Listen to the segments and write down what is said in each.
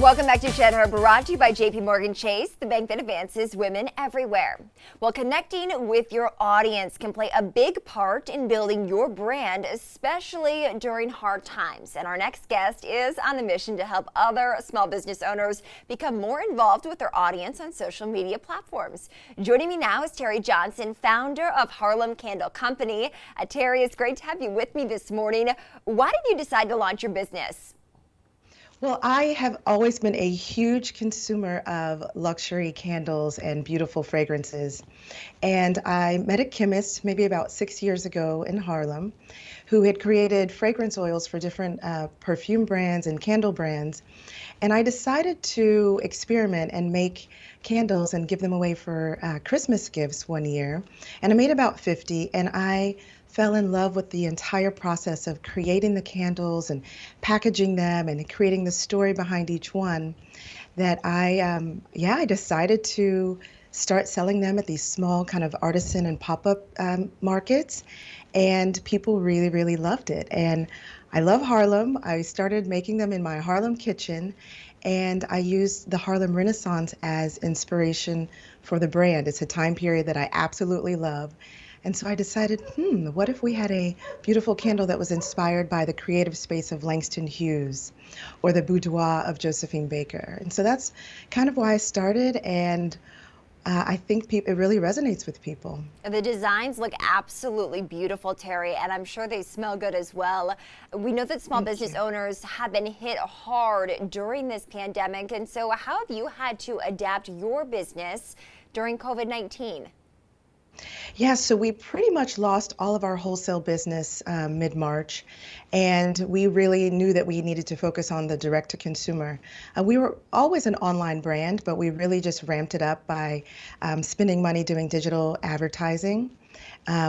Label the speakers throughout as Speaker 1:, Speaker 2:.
Speaker 1: Welcome back to ChedHER, brought to you by JPMorgan Chase, the bank that advances women everywhere. Well, connecting with your audience can play a big part in building your brand, especially during hard times. And our next guest is on a mission to help other small business owners become more involved with their audience on social media platforms. Joining me now is Teri Johnson, founder of Harlem Candle Company. Teri, it's great to have you with me this morning. Why did you decide to launch your business?
Speaker 2: Well, I have always been a huge consumer of luxury candles and beautiful fragrances. And I met a chemist maybe about 6 years ago in Harlem who had created fragrance oils for different perfume brands and candle brands. And I decided to experiment and make candles and give them away for Christmas gifts one year. And I made about 50, and I fell in love with the entire process of creating the candles and packaging them and creating the story behind each one, that I decided to start selling them at these small kind of artisan and pop-up markets, and people really, really loved it. And I love Harlem. I started making them in my Harlem kitchen, and I used the Harlem Renaissance as inspiration for the brand. It's a time period that I absolutely love. And so I decided, what if we had a beautiful candle that was inspired by the creative space of Langston Hughes or the boudoir of Josephine Baker? And so that's kind of why I started, and I think it really resonates with people.
Speaker 1: The designs look absolutely beautiful, Teri, and I'm sure they smell good as well. We know that small business owners have been hit hard during this pandemic, and so how have you had to adapt your business during COVID-19?
Speaker 2: Yeah, so we pretty much lost all of our wholesale business mid-March, and we really knew that we needed to focus on the direct-to-consumer. We were always an online brand, but we really just ramped it up by spending money doing digital advertising.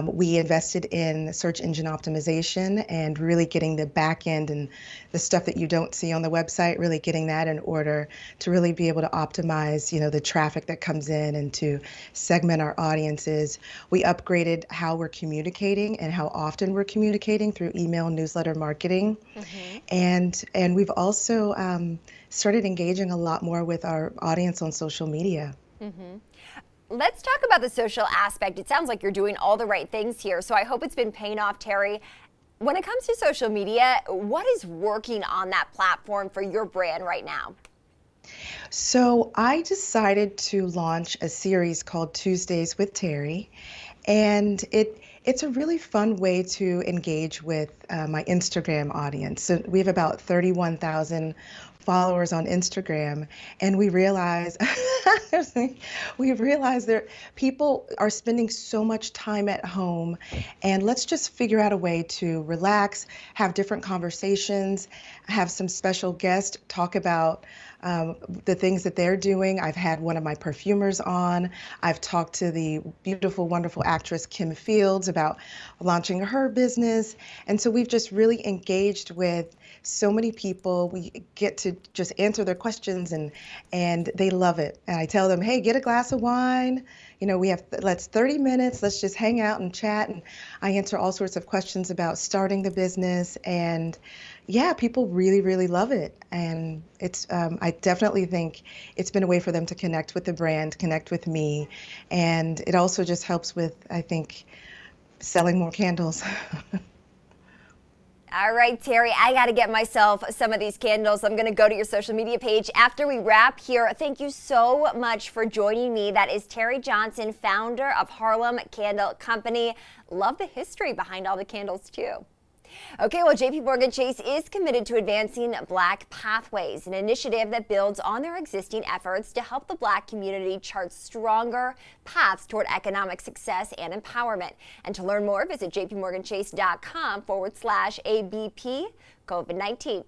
Speaker 2: We invested in search engine optimization and really getting the back end and the stuff that you don't see on the website, really getting that in order to really be able to optimize, the traffic that comes in and to segment our audiences. We upgraded how we're communicating and how often we're communicating through email newsletter marketing. And we've also started engaging a lot more with our audience on social media.
Speaker 1: Let's talk about the social aspect. It sounds like you're doing all the right things here, so I hope it's been paying off, Teri. When it comes to social media, what is working on that platform for your brand right now?
Speaker 2: So I decided to launch a series called Tuesdays with Teri, and it's a really fun way to engage with my Instagram audience. So we have about 31,000 followers on Instagram, and we realize that people are spending so much time at home, and let's just figure out a way to relax, have different conversations, have some special guests talk about the things that they're doing. I've had one of my perfumers on. I've talked to the beautiful, wonderful actress Kim Fields about launching her business. And so we've just really engaged with so many people. We get to just answer their questions, and they love it. And I tell them, hey, get a glass of wine. Let's 30 minutes. Let's just hang out and chat. And I answer all sorts of questions about starting the business. And yeah, people really, really love it. And it's, I definitely think it's been a way for them to connect with the brand, connect with me. And it also just helps with, I think, selling more candles.
Speaker 1: All right, Teri, I got to get myself some of these candles. I'm going to go to your social media page after we wrap here. Thank you so much for joining me. That is Teri Johnson, founder of Harlem Candle Company. Love the history behind all the candles, too. Okay, well, JPMorgan Chase is committed to advancing Black Pathways, an initiative that builds on their existing efforts to help the Black community chart stronger paths toward economic success and empowerment. And to learn more, visit jpmorganchase.com/ABP COVID-19.